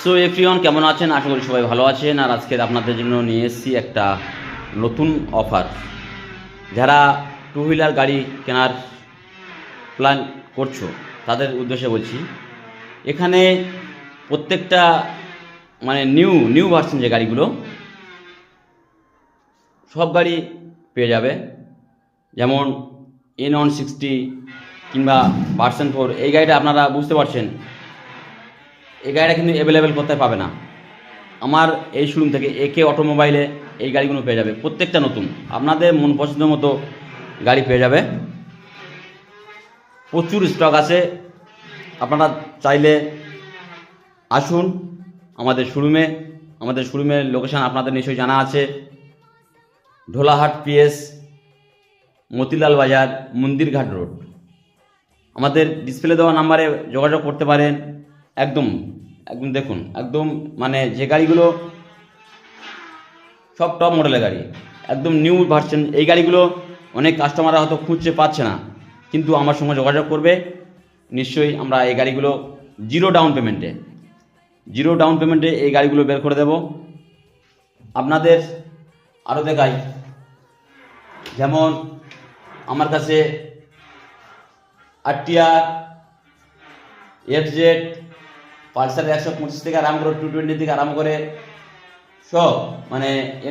So everyone, কেমন আছেন? আশা করি সবাই ভালো আছেন। আর আজকে আপনাদের জন্য নিয়ে এসেছি একটা নতুন অফার। যারা টু হুইলার গাড়ি কেনার প্ল্যান করছো তাদের উদ্দেশ্যে বলছি, এখানে প্রত্যেকটা নিউ ভার্সন যে গাড়িগুলো, সব গাড়ি পেয়ে যাবে। যেমন N160 কিংবা ভার্সন 4, এই গাড়িটা আপনারা বুঝতে পারছেন, এই গাড়িটা কিন্তু অ্যাভেলেবেল কোথায় পাবে না। আমার এই শোরুম থেকে একে অটোমোবাইলে এই গাড়িগুলো পেয়ে যাবে, প্রত্যেকটা নতুন, আপনাদের মন পছন্দের মতো গাড়ি পেয়ে যাবে। প্রচুর স্টক আছে, আপনারা চাইলে আসুন আমাদের শোরুমে। আমাদের শোরুমের লোকেশান আপনাদের নিশ্চয়ই জানা আছে, ঢোলাহাট PS, মতিলাল বাজার, মন্দিরঘাট রোড। আমাদের ডিসপ্লে দেওয়া নাম্বারে যোগাযোগ করতে পারেন। একদম দেখুন, যে গাড়িগুলো সব টপ মডেলের গাড়ি, একদম নিউ ভার্সন। এই গাড়িগুলো অনেক কাস্টমাররা হয়তো খুঁজতে পাচ্ছে না, কিন্তু আমার সঙ্গে যোগাযোগ করবে। নিশ্চয়ই আমরা এই গাড়িগুলো জিরো ডাউন পেমেন্টে এই গাড়িগুলো বের করে দেব। আপনাদের আরও দেখাই, যেমন আমার কাছে RTR, FZ, পালসার 125 থেকে আরম্ভ করে 220 থেকে আরম্ভ করে সব,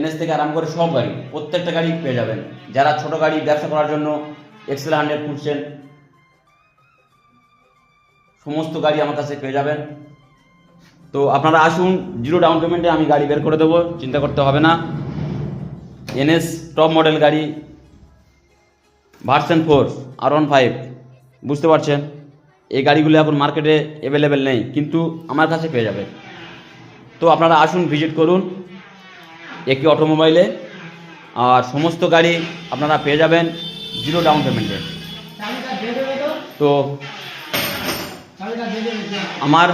NS থেকে আরম্ভ করে সব গাড়ি, প্রত্যেকটা গাড়ি পেয়ে যাবেন। যারা ছোট গাড়ি ব্যবসা করার জন্য XL100 খুঁজছেন, সমস্ত গাড়ি আমার কাছে পেয়ে যাবেন। তো আপনারা আসুন, জিরো ডাউন পেমেন্টে আমি গাড়ি বের করে দেবো, চিন্তা করতে হবে না। NS টপ মডেল গাড়ি, ভার্সন 4, R15, বুঝতে পারছেন, এই গাড়িগুলো এখন মার্কেটে অ্যাভেলেবেল নেই, কিন্তু আমার কাছে পেয়ে যাবে। তো আপনারা আসুন, ভিজিট করুন একে অটোমোবাইলে, আর সমস্ত গাড়ি আপনারা পেয়ে যাবেন জিরো ডাউন পেমেন্টে। তো আমার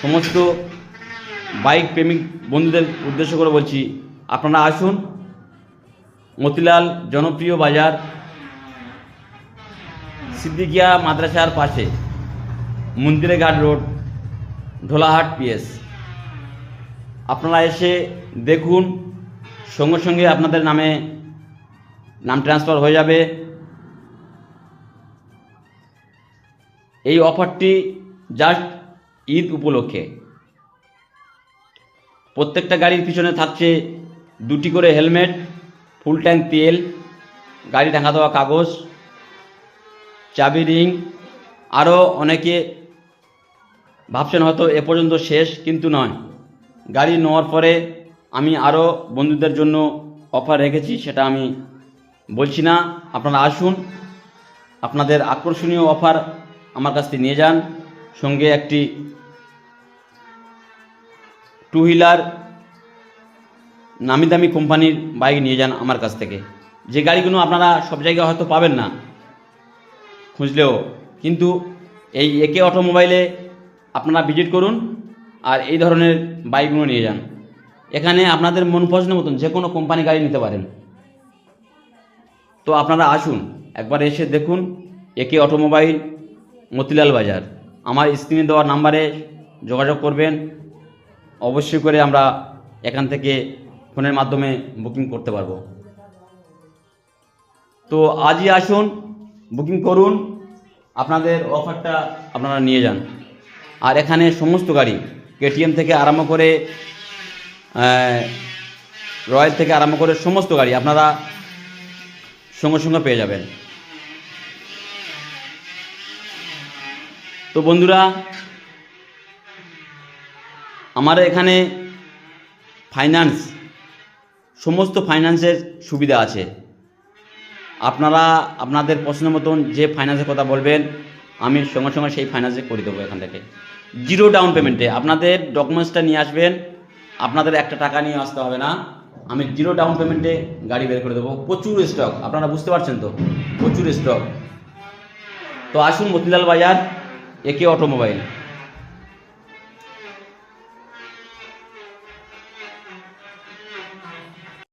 সমস্ত বাইক প্রেমিক বন্ধুদের উদ্দেশ্য করে বলছি, আপনারা আসুন মতিলাল জনপ্রিয় বাজার, সিদ্দিকিয়া মাদ্রাসার পাশে, মন্দিরঘাট রোড, ঢোলাহাট PS। আপনারা এসে দেখুন, সঙ্গে সঙ্গে আপনাদের নাম ট্রান্সফার হয়ে যাবে। এই অফারটি জাস্ট ঈদ উপলক্ষে। প্রত্যেকটা গাড়ির পিছনে থাকছে 2টি করে হেলমেট, ফুল ট্যাঙ্ক তেল, গাড়ি ঢাকা দেওয়া কাগজ, চাবি রিং। আরও অনেকে ভাবছেন হয়তো এ পর্যন্ত শেষ, কিন্তু নয়। গাড়ি নেওয়ার পরে আমি আরও বন্ধুদের জন্য অফার রেখেছি, সেটা আমি বলছি না। আপনারা আসুন, আপনাদের আকর্ষণীয় অফার আমার কাছ থেকে নিয়ে যান। সঙ্গে একটি টু হুইলার নামি দামি কোম্পানির বাইক নিয়ে যান আমার কাছ থেকে, যে গাড়িগুলো আপনারা সব জায়গায় হয়তো পাবেন না খুঁজলেও, কিন্তু এই একে অটোমোবাইলে আপনারা ভিজিট করুন আর এই ধরনের বাইকগুলো নিয়ে যান। এখানে আপনাদের মন পছন্দের মতন যে কোনো কোম্পানি গাড়ি নিতে পারেন। তো আপনারা আসুন, একবার এসে দেখুন একে অটোমোবাইল, মতিলাল বাজার। আমার স্ক্রিনে দেওয়া নাম্বারে যোগাযোগ করবেন, অবশ্যই করে আমরা এখান থেকে ফোনের মাধ্যমে বুকিং করতে পারবো। তো আজই আসুন, বুকিং করুন, আপনাদের অফারটা আপনারা নিয়ে যান। আর এখানে সমস্ত গাড়ি, KTM থেকে আরম্ভ করে রয়্যাল থেকে আরম্ভ করে সমস্ত গাড়ি আপনারা সঙ্গে পেয়ে যাবেন। তো বন্ধুরা, আমার এখানে সমস্ত ফাইন্যান্সের সুবিধা আছে। আপনারা আপনাদের পছন্দের মতন যে ফাইন্যান্সের কথা বলবেন, আমি সঙ্গে সেই ফাইন্যান্সে করে দেবো। এখান থেকে জিরো ডাউন পেমেন্টে আপনাদের ডকুমেন্টসটা নিয়ে আসবেন, আপনাদের একটা টাকা নিয়ে আসতে হবে না। আমি জিরো ডাউন পেমেন্টে গাড়ি বের করে দেবো। প্রচুর স্টক, আপনারা বুঝতে পারছেন তো, প্রচুর স্টক। তো আসুন মতিলাল বাজার, একে অটোমোবাইল।